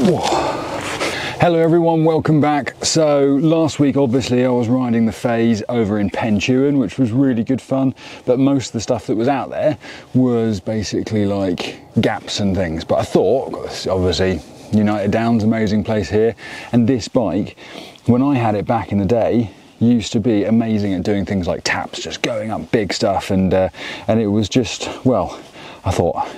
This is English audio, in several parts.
Hello everyone, welcome back. So last week obviously I was riding the Phase over in Pentuan, which was really good fun, but most of the stuff that was out there was basically like gaps and things. But I thought, obviously United Downs, amazing place here, and this bike, when I had it back in the day, used to be amazing at doing things like taps, just going up big stuff, and it was just, well, I thought,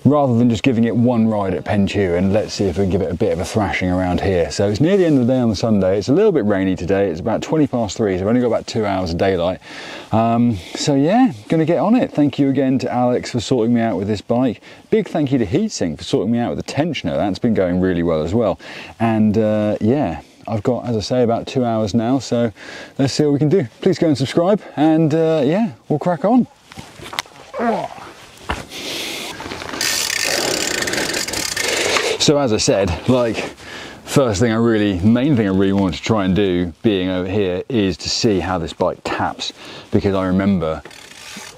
rather than just giving it one ride at Pentuan, let's see if we can give it a bit of a thrashing around here. So it's near the end of the day on the Sunday. It's a little bit rainy today. It's about 20 past 3, so I've only got about 2 hours of daylight. So yeah, gonna get on it. Thank you again to Alex for sorting me out with this bike. Big thank you to Heatsink for sorting me out with the tensioner. That's been going really well as well. And yeah, I've got, as I say, about 2 hours now, so let's see what we can do. Please go and subscribe, and yeah, we'll crack on. So as I said, like, main thing I really wanted to try and do being over here is to see how this bike taps, because I remember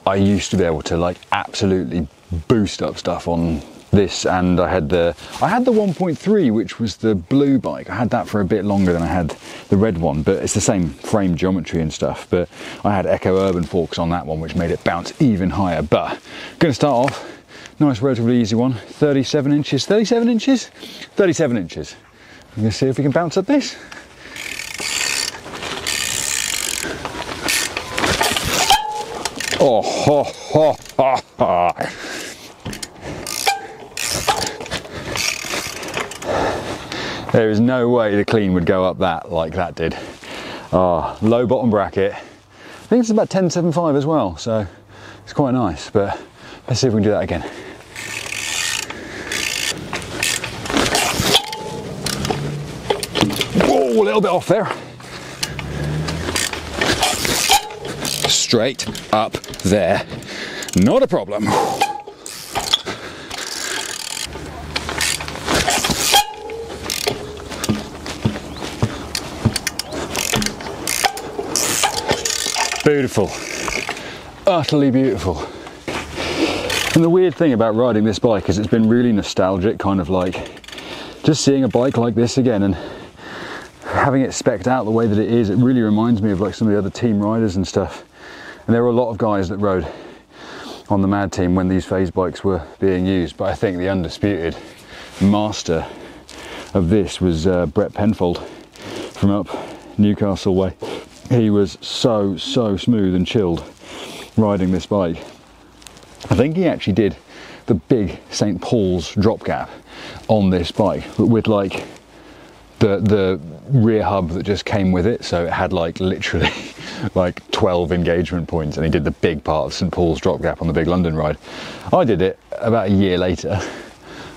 I used to be able to like absolutely boost up stuff on this, and I had the 1.3, which was the blue bike. I had that for a bit longer than I had the red one, but it's the same frame geometry and stuff. But I had Echo Urban forks on that one, which made it bounce even higher. But I'm going to start off. Nice, relatively easy one. 37 inches. 37 inches? 37 inches. I'm going to see if we can bounce up this. Oh, ho, ho, ho, ho. There is no way the clean would go up that like that did. Oh, low bottom bracket. I think it's about 10.75 as well, so it's quite nice, but let's see if we can do that again. Whoa, a little bit off there. Straight up there. Not a problem. Beautiful. Utterly beautiful. And the weird thing about riding this bike is it's been really nostalgic, kind of like just seeing a bike like this again and having it specced out the way that it is. It really reminds me of like some of the other team riders and stuff. And there were a lot of guys that rode on the Mad team when these Phase bikes were being used, but I think the undisputed master of this was Brett Penfold from up Newcastle way. He was so smooth and chilled riding this bike. I think he actually did the big St. Paul's drop gap on this bike, but with like the rear hub that just came with it, so it had like literally like 12 engagement points, and he did the big part of St. Paul's drop gap on the big London ride. I did it about a year later.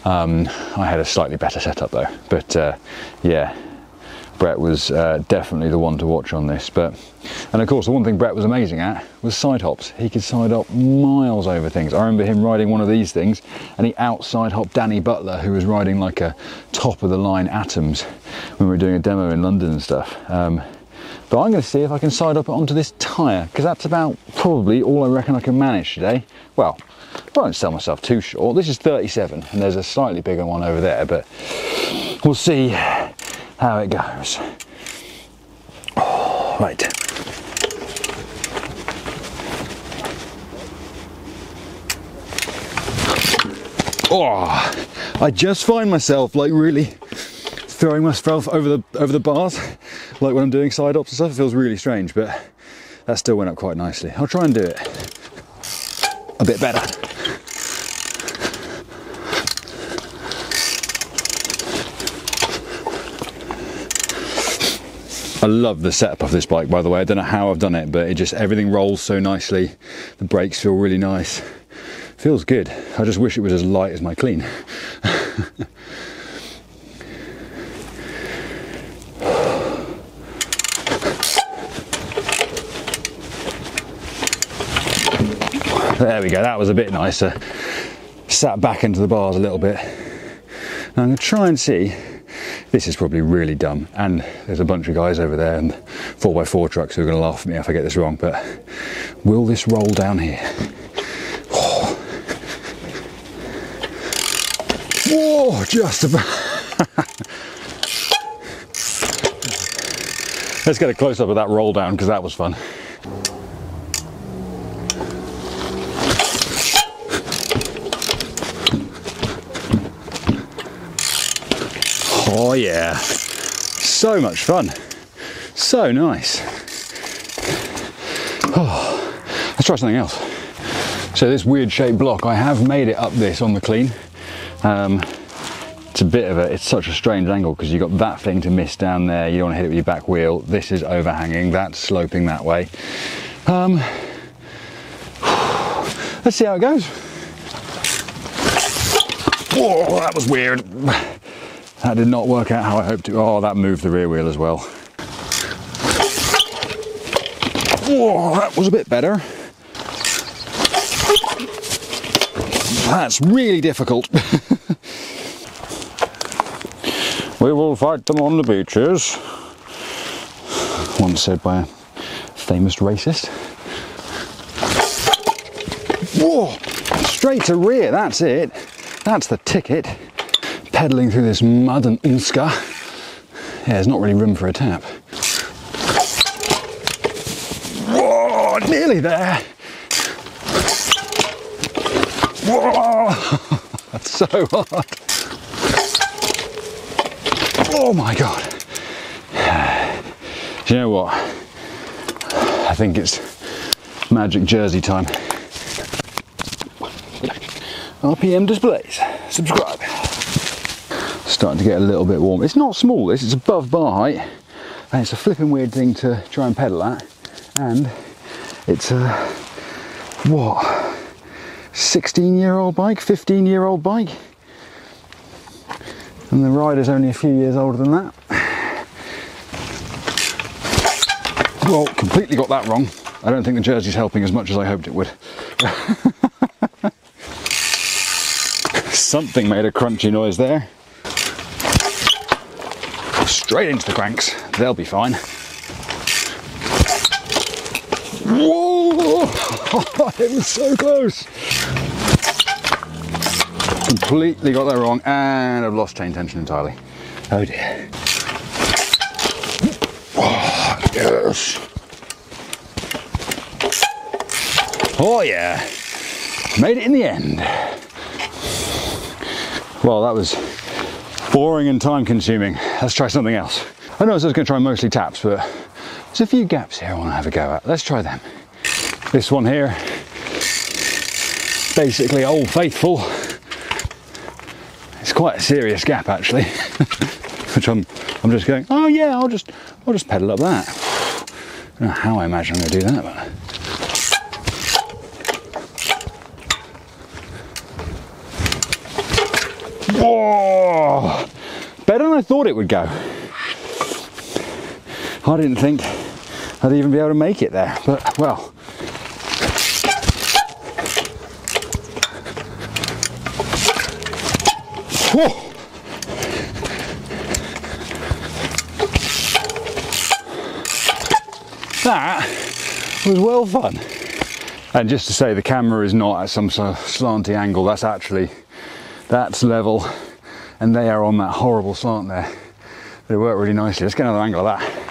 I had a slightly better setup though, but yeah, Brett was definitely the one to watch on this. And of course, the one thing Brett was amazing at was side hops. He could side hop miles over things. I remember him riding one of these things, and he outside hopped Danny Butler, who was riding like a top of the line Atoms when we were doing a demo in London and stuff. But I'm going to see if I can side hop it onto this tyre, because that's about probably all I reckon I can manage today. Well, I won't sell myself too short. This is 37, and there's a slightly bigger one over there, but we'll see how it goes. Oh, right. Oh, I just find myself like really throwing myself over the bars, like when I'm doing side hops and stuff. It feels really strange, but that still went up quite nicely. I'll try and do it a bit better. I love the setup of this bike, by the way. I don't know how I've done it, but everything rolls so nicely. The brakes feel really nice. Feels good. I just wish it was as light as my clean. There we go, that was a bit nicer. Sat back into the bars a little bit. Now I'm going to try and see. This is probably really dumb, and there's a bunch of guys over there and 4x4 trucks who are going to laugh at me if I get this wrong, but will this roll down here? Oh. Whoa, just about. Let's get a close-up of that roll down, because that was fun. Oh yeah, so much fun, so nice. Oh, let's try something else. So this weird shaped block, I have made it up this on the clean. It's a bit of it's such a strange angle because you've got that thing to miss down there, you don't want to hit it with your back wheel, this is overhanging, that's sloping that way. Let's see how it goes. Whoa, that was weird. That did not work out how I hoped to. Oh, that moved the rear wheel as well. Whoa, that was a bit better. That's really difficult. We will fight them on the beaches. Once said by a famous racist. Whoa, straight to rear, that's it. That's the ticket. Pedalling through this mud and unska. Yeah, there's not really room for a tap. Whoa, nearly there. Whoa, that's so hard. Oh my God. Do you know what? I think it's magic jersey time. RPM displays, subscribe. Starting to get a little bit warm. It's not small, this, it's above bar height, and it's a flipping weird thing to try and pedal at, and it's a, what, 16-year-old bike, 15-year-old bike, and the rider's only a few years older than that. Well, completely got that wrong. I don't think the jersey's helping as much as I hoped it would. Something made a crunchy noise there. Straight into the cranks, they'll be fine. Whoa! It was so close. Completely got that wrong, and I've lost chain tension entirely. Oh dear. Oh, yes. Oh yeah. Made it in the end. Well, that was boring and time consuming. Let's try something else. I know I was going to try mostly taps, but there's a few gaps here I want to have a go at. Let's try them. This one here, basically Old Faithful. It's quite a serious gap actually, which I'm just going, oh yeah, I'll just pedal up that. I don't know how I imagine I'm going to do that, but. Whoa! Better than I thought it would go. I didn't think I'd even be able to make it there, but well. Whoa! That was well fun. And just to say, the camera is not at some sort of slanty angle, that's level, and they are on that horrible slant there. They work really nicely. Let's get another angle of that.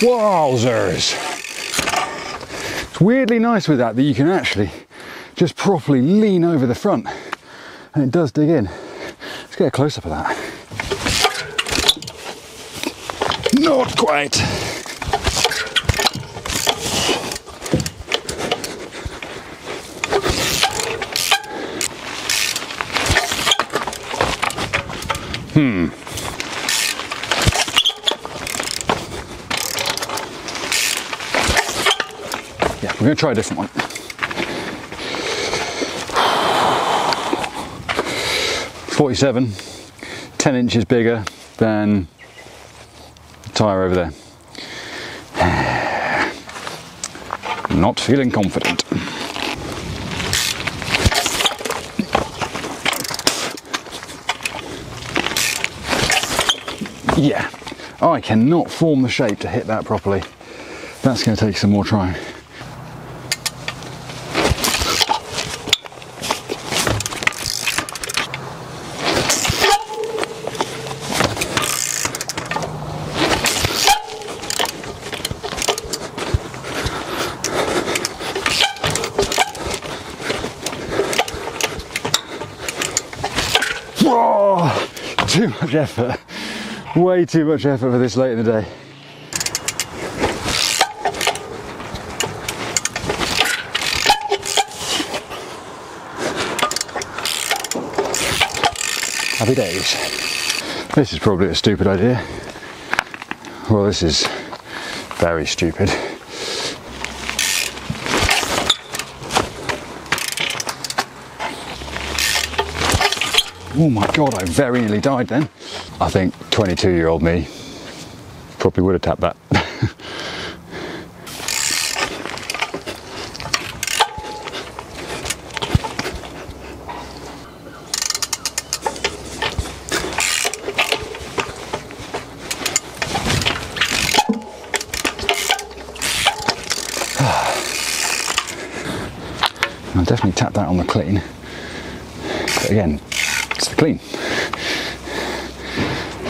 Wowzers! It's weirdly nice with that you can actually just properly lean over the front, and it does dig in. Let's get a close-up of that. Not quite. Yeah, we're going to try a different one. 47, 10 inches bigger than the tyre over there. Not feeling confident. Yeah, I cannot form the shape to hit that properly. That's going to take some more trying. Whoa! Too much effort. Way too much effort for this late in the day. Happy days. This is probably a stupid idea. Well, this is very stupid. Oh my god, I very nearly died then. I think 22-year-old me probably would have tapped that. I'll definitely tap that on the clean. But again, it's the clean.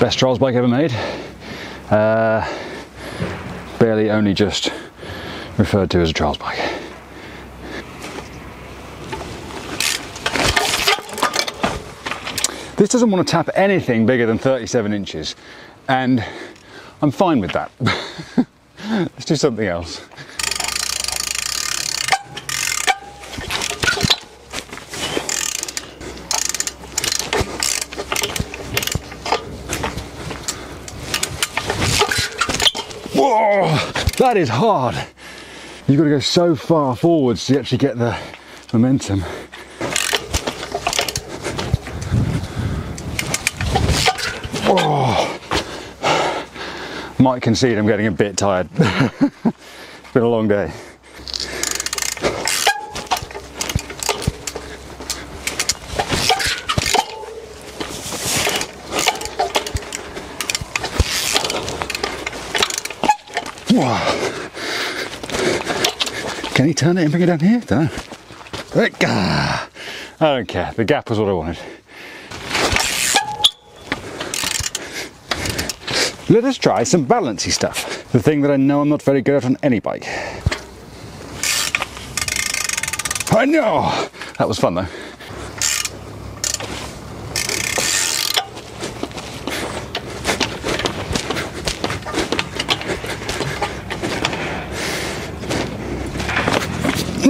Best trials bike ever made. Barely only just referred to as a trials bike. This doesn't want to tap anything bigger than 37 inches, and I'm fine with that. Let's do something else. Whoa, that is hard. You've got to go so far forwards to actually get the momentum. Oh, might concede I'm getting a bit tired. It's been a long day. Can he turn it and bring it down here? Don't know. I don't care. The gap was what I wanted. Let us try some balancey stuff. The thing that I know I'm not very good at on any bike. I know! That was fun though.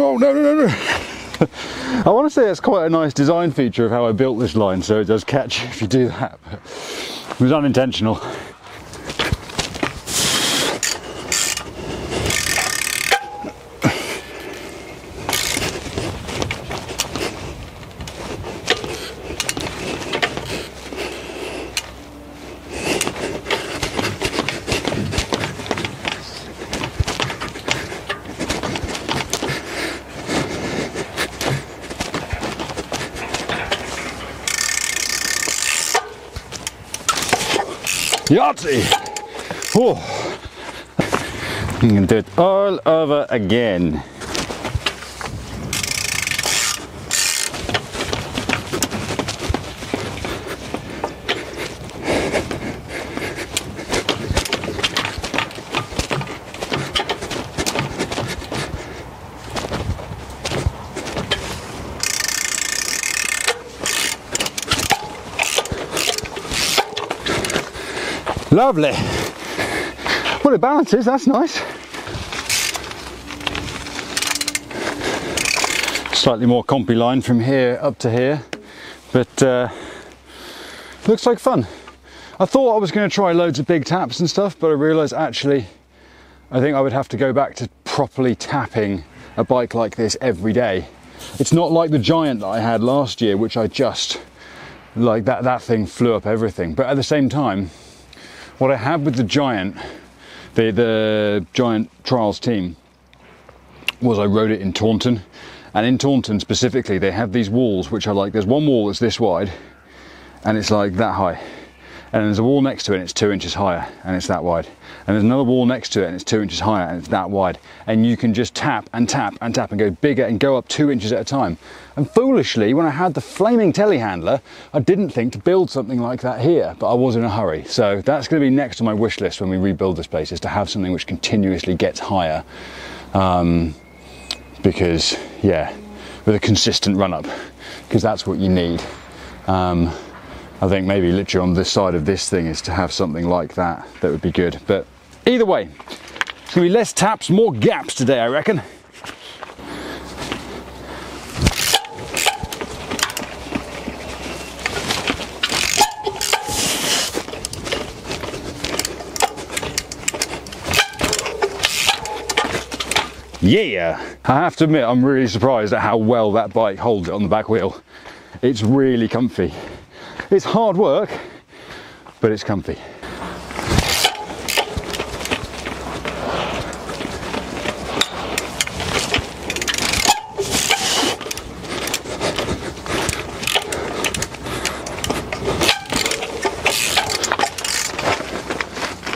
Oh, no, no, no, no. I want to say that's quite a nice design feature of how I built this line, so it does catch if you do that, but it was unintentional. Yahtzee! Oh. I'm going to do it all over again. Lovely. Well, it balances, that's nice. Slightly more compy line from here up to here, but looks like fun. I thought I was going to try loads of big taps and stuff, but I realised actually I think I would have to go back to properly tapping a bike like this every day. It's not like the Giant that I had last year, which I just, like that thing flew up everything. But at the same time, what I had with the Giant, the Giant Trials team, was I rode it in Taunton. And in Taunton specifically, they have these walls which are like, there's one wall that's this wide, and it's like that high. and there's a wall next to it and it's 2 inches higher and it's that wide, and there's another wall next to it and it's 2 inches higher and it's that wide, and you can just tap and tap and tap and go bigger and go up 2 inches at a time. And foolishly, when I had the flaming telehandler, I didn't think to build something like that here, but I was in a hurry. So that's going to be next on my wish list when we rebuild this place, is to have something which continuously gets higher, because yeah, with a consistent run up, because that's what you need. I think maybe literally on this side of this thing is to have something like that. That would be good. But either way, it's going to be less taps, more gaps today, I reckon. Yeah! I have to admit, I'm really surprised at how well that bike holds it on the back wheel. It's really comfy. It's hard work, but it's comfy.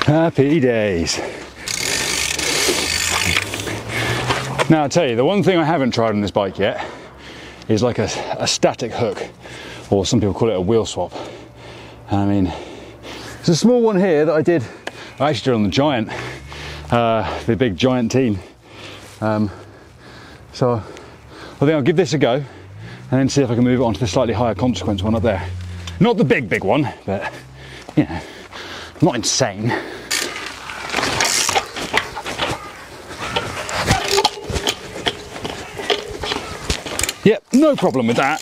Happy days. Now I tell you, the one thing I haven't tried on this bike yet is like a static hook, or some people call it a wheel swap. And I mean, there's a small one here that I actually did on the Giant, the big Giant team. So I think I'll give this a go and then see if I can move it on to the slightly higher consequence one up there. Not the big one, but you know, not insane. Yep, no problem with that.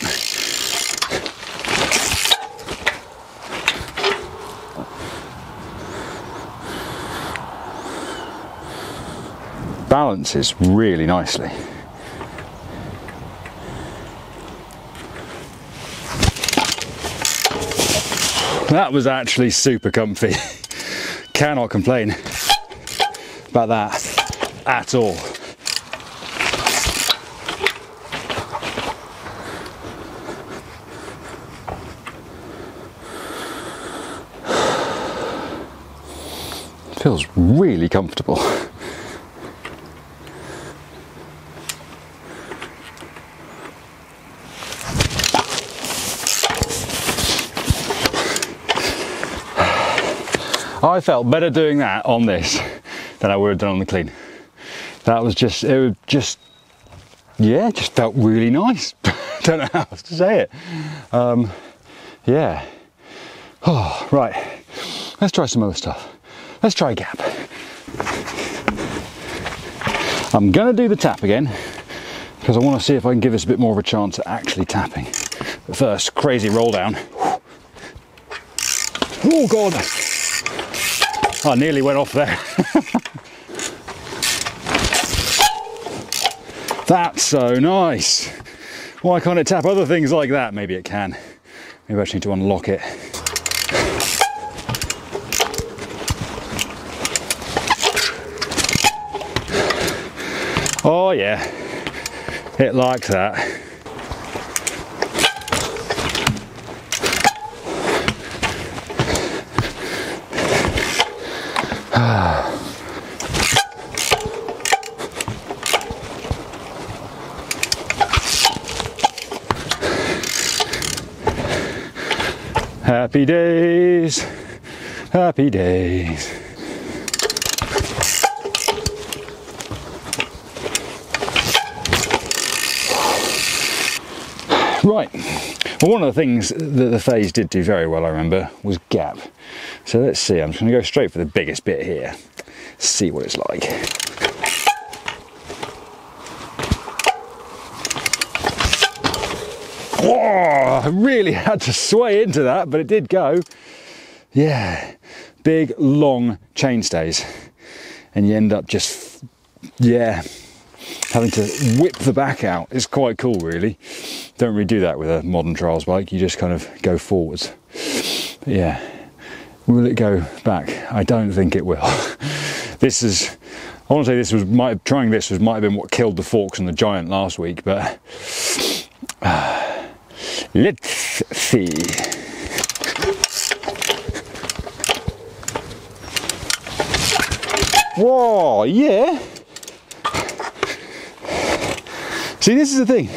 Balances really nicely. That was actually super comfy. Cannot complain about that at all. Feels really comfortable. I felt better doing that on this than I would have done on the clean. That was just, yeah, it just felt really nice. Don't know how else to say it. Yeah. Oh, right. Let's try some other stuff. Let's try gap. I'm gonna do the tap again because I want to see if I can give this a bit more of a chance at actually tapping. But first, crazy roll down. Oh God! I nearly went off there. That's so nice. Why can't it tap other things like that? Maybe it can. Maybe I just need to unlock it. Oh yeah, it likes that. Happy days, happy days. Right, well, one of the things that the phase did do very well, I remember, was gap. So let's see, I'm just going to go straight for the biggest bit here, see what it's like. Whoa, I really had to sway into that, but it did go. Yeah, big, long chainstays. And you end up just, yeah, having to whip the back out. It's quite cool, really. Don't really do that with a modern trials bike. You just kind of go forwards. But yeah, will it go back? I don't think it will. This is, I want to say this was, trying this might have been what killed the forks and the Giant last week, but let's see. Whoa, yeah. See, this is the thing.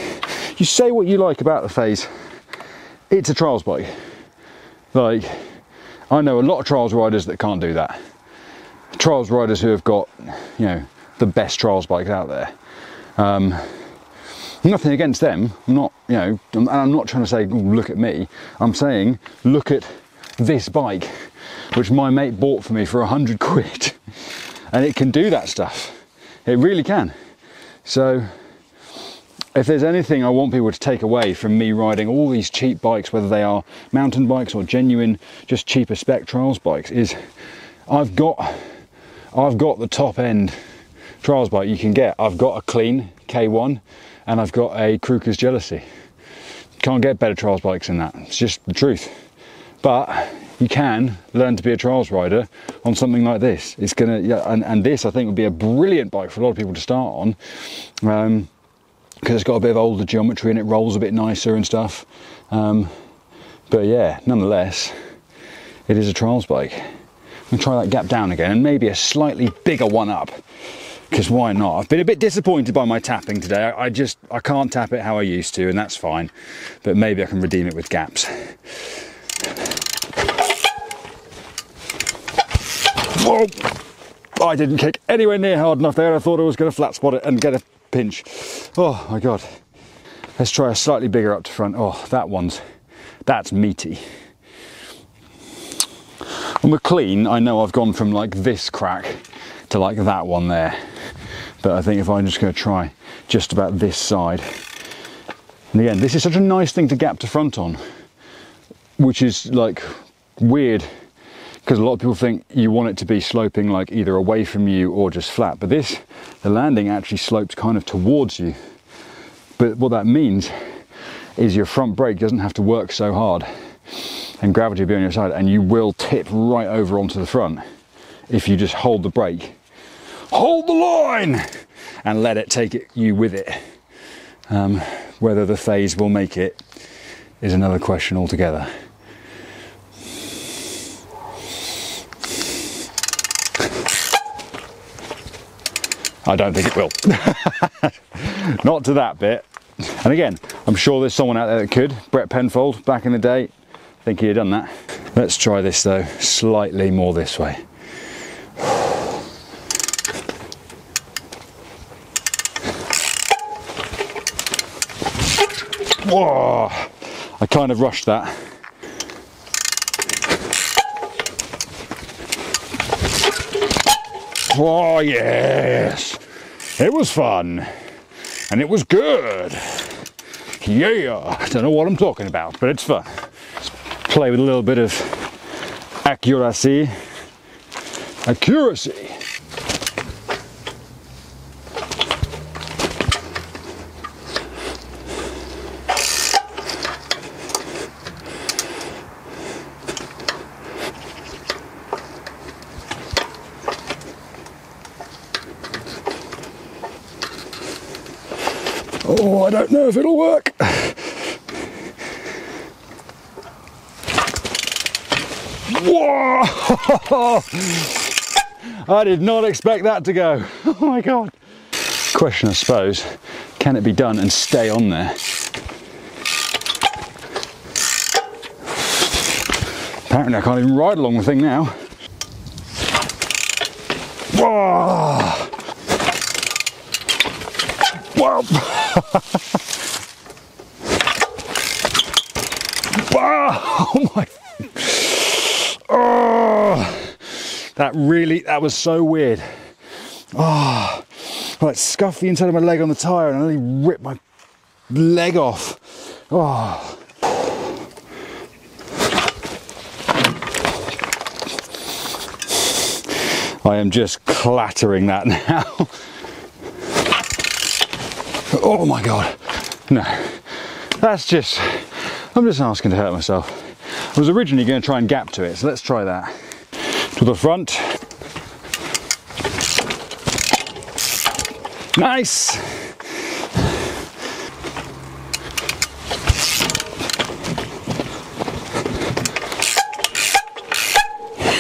You say what you like about the Phase. It's a trials bike. Like, I know a lot of trials riders that can't do that. Trials riders who have got, you know, the best trials bikes out there. Nothing against them. I'm not, you know, and I'm not trying to say, look at me. I'm saying, look at this bike, which my mate bought for me for 100 quid. And it can do that stuff. It really can. So, if there's anything I want people to take away from me riding all these cheap bikes, whether they are mountain bikes or genuine, just cheaper spec trials bikes, is I've got the top end trials bike you can get. I've got a clean K1 and I've got a Kruger's Jealousy. Can't get better trials bikes than that. It's just the truth. But you can learn to be a trials rider on something like this. It's gonna, yeah, and this I think would be a brilliant bike for a lot of people to start on. Because it's got a bit of older geometry and it rolls a bit nicer and stuff. But yeah, nonetheless, it is a trials bike. I'm gonna try that gap down again and maybe a slightly bigger one up, because why not? I've been a bit disappointed by my tapping today. I can't tap it how I used to, and that's fine, but maybe I can redeem it with gaps. Whoa! I didn't kick anywhere near hard enough there. I thought I was going to flat spot it and get a pinch. Oh my God. Let's try a slightly bigger up to front. Oh, that's meaty. On the clean, I know I've gone from like this crack to like that one there. But I think if I'm just going to try just about this side. And again, this is such a nice thing to gap to front on, which is like weird, because a lot of people think you want it to be sloping like either away from you or just flat. But this, the landing actually slopes kind of towards you. But what that means is your front brake doesn't have to work so hard and gravity will be on your side, and you will tip right over onto the front if you just hold the brake. Hold the line and let it take you with it. Whether the Phase will make it is another question altogether. I don't think it will. Not to that bit. And again, I'm sure there's someone out there that could. Brett Penfold, back in the day, I think he'd have done that. Let's try this though, slightly more this way. Whoa! I kind of rushed that. Oh yes! It was fun. And it was good. Yeah! I don't know what I'm talking about, but it's fun. Let's play with a little bit of accuracy. Accuracy! Oh, I don't know if it'll work. Whoa! I did not expect that to go. Oh my God. Question, I suppose, can it be done and stay on there? Apparently I can't even ride along the thing now. Whoa! Wow! Wow! Oh my! Oh! That was so weird. Oh! Like scuffed the inside of my leg on the tyre and I nearly ripped my leg off. Oh! I am just clattering that now. Oh my God, no, I'm just asking to hurt myself. I was originally going to try and gap to it, so let's try that. To the front. Nice.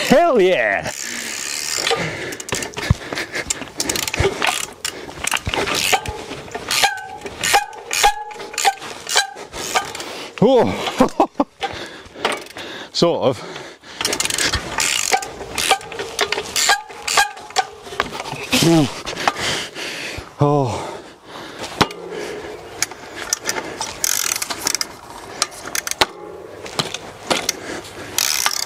Hell yeah. Oh, sort of. Oh.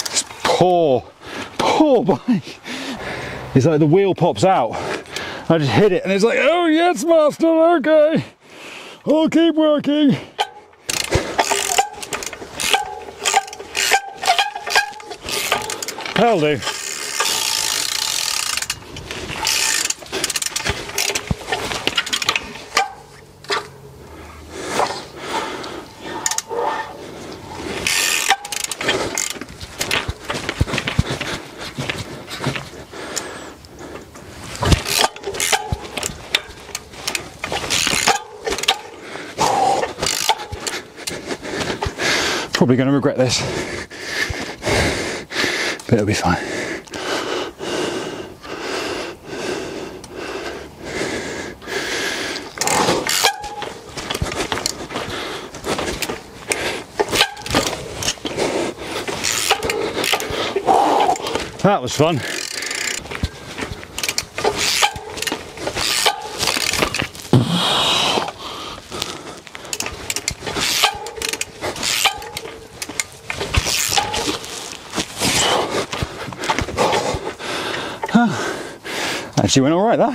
This poor bike. It's like the wheel pops out. I just hit it and it's like, oh yes, master, okay. I'll keep working. That'll do. Probably going to regret this, but it'll be fine. That was fun. Actually went all right, that.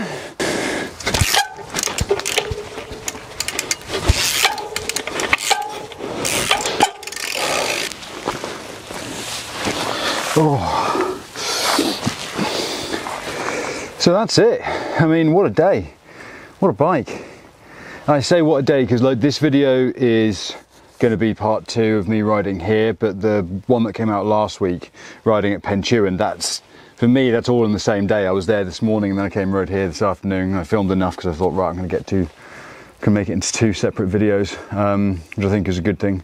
Oh. So that's it. I mean, what a day. What a bike. I say what a day because like this video is going to be part 2 of me riding here, but the one that came out last week riding at Penchuan, that's, for me, that's all in the same day. I was there this morning and then I came and rode here this afternoon. I filmed enough because I thought, right, I'm going to can make it into 2 separate videos, which I think is a good thing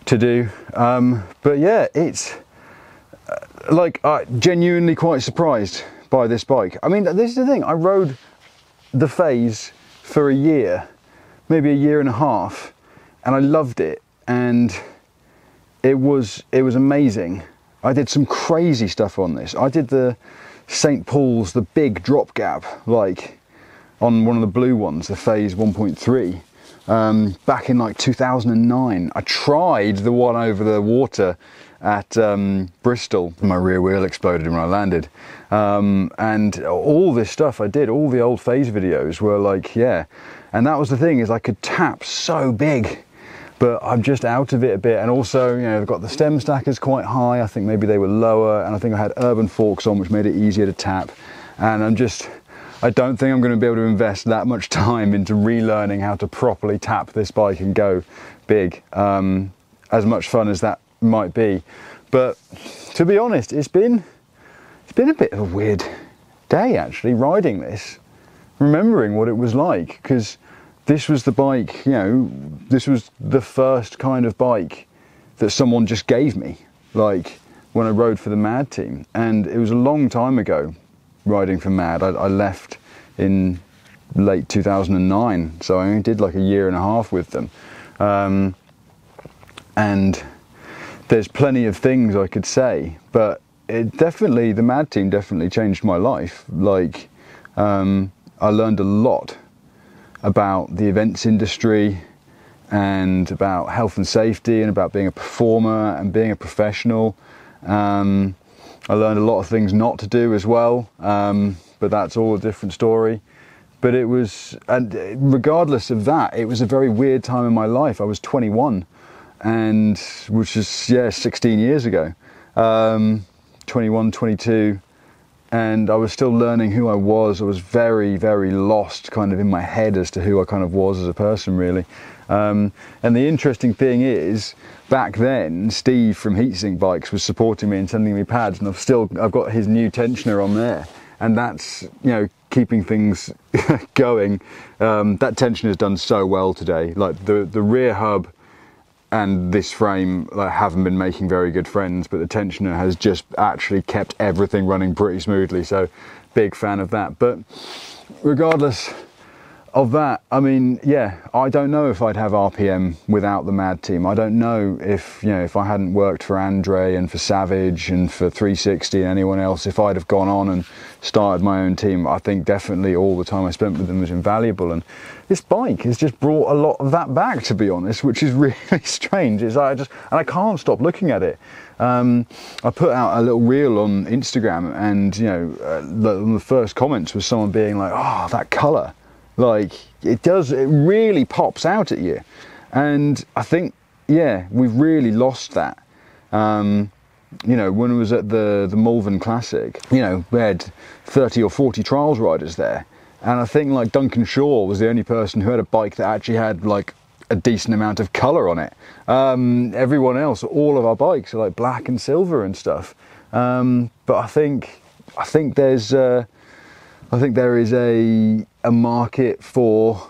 to do. But yeah, it's like genuinely quite surprised by this bike. I mean, this is the thing. I rode the Phase for a year, maybe a year and a half, and I loved it, and it was amazing. I did some crazy stuff on this. I did the St. Paul's, the big drop gap, like on one of the blue ones, the Phase 1.3, back in like 2009. I tried the one over the water at Bristol. My rear wheel exploded when I landed. And all this stuff I did, all the old Phase videos were like, yeah. And that was the thing, is I could tap so big, but I'm just out of it a bit. And also, you know, I've got the stem stackers quite high. I think maybe they were lower, and I think I had urban forks on, which made it easier to tap. And I don't think I'm going to be able to invest that much time into relearning how to properly tap this bike and go big, as much fun as that might be. But to be honest, it's been a bit of a weird day actually, riding this, remembering what it was like, because this was the bike, you know, this was the first kind of bike that someone just gave me, like when I rode for the Mad team. And it was a long time ago riding for Mad. I left in late 2009, so I only did like a year and a half with them. And there's plenty of things I could say, but the Mad team definitely changed my life. Like, I learned a lot about the events industry and about health and safety and about being a performer and being a professional. I learned a lot of things not to do as well, but that's all a different story. But it was, and regardless of that, it was a very weird time in my life. I was 21, and which is, yeah, 16 years ago. 21, 22. And I was still learning who I was. I was very, very lost kind of in my head as to who I kind of was as a person, really. And the interesting thing is, back then, Steve from Heatsink Bikes was supporting me and sending me pads, and I've got his new tensioner on there. And that's, you know, keeping things going. That tensioner has done so well today. Like the rear hub and this frame haven't been making very good friends, but the tensioner has just actually kept everything running pretty smoothly, so big fan of that. But regardless of that, I mean, yeah, I don't know if I'd have RPM without the Mad team. I don't know if, you know, if I hadn't worked for Andre and for Savage and for 360 and anyone else, if I'd have gone on and started my own team. I think definitely all the time I spent with them was invaluable, and this bike has just brought a lot of that back, to be honest, which is really strange. And I can't stop looking at it. I put out a little reel on Instagram, and you know, the first comments was someone being like, "Oh, that colour." Like, it really pops out at you. And I think, yeah, we've really lost that. You know, when I was at the Malvern Classic, you know, we had 30 or 40 trials riders there. And I think like Duncan Shaw was the only person who had a bike that actually had like a decent amount of colour on it. Everyone else, all of our bikes are like black and silver and stuff. But I think there is a market for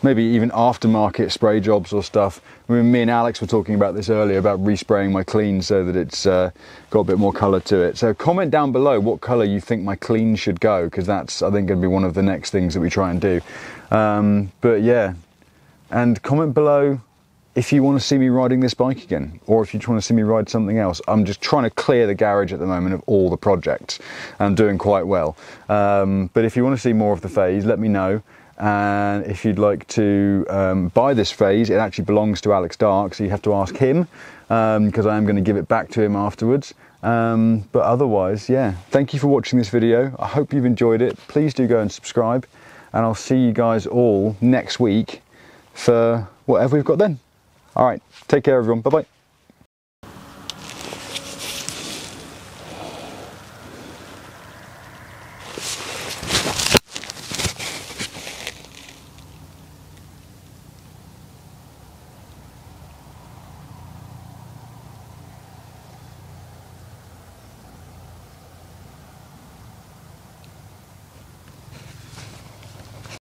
maybe even aftermarket spray jobs or stuff. I mean, me and Alex were talking about this earlier, about respraying my clean so that it's got a bit more colour to it. So comment down below what colour you think my clean should go, because that's, I think, going to be one of the next things that we try and do. But yeah, and comment below if you want to see me riding this bike again, or if you want to see me ride something else. I'm just trying to clear the garage at the moment of all the projects. I'm doing quite well. But if you want to see more of the phase, let me know. And if you'd like to buy this phase, it actually belongs to Alex Dark, so you have to ask him, because I am going to give it back to him afterwards. But otherwise, yeah, thank you for watching this video. I hope you've enjoyed it. Please do go and subscribe, and I'll see you guys all next week for whatever we've got then. All right, take care everyone, bye-bye.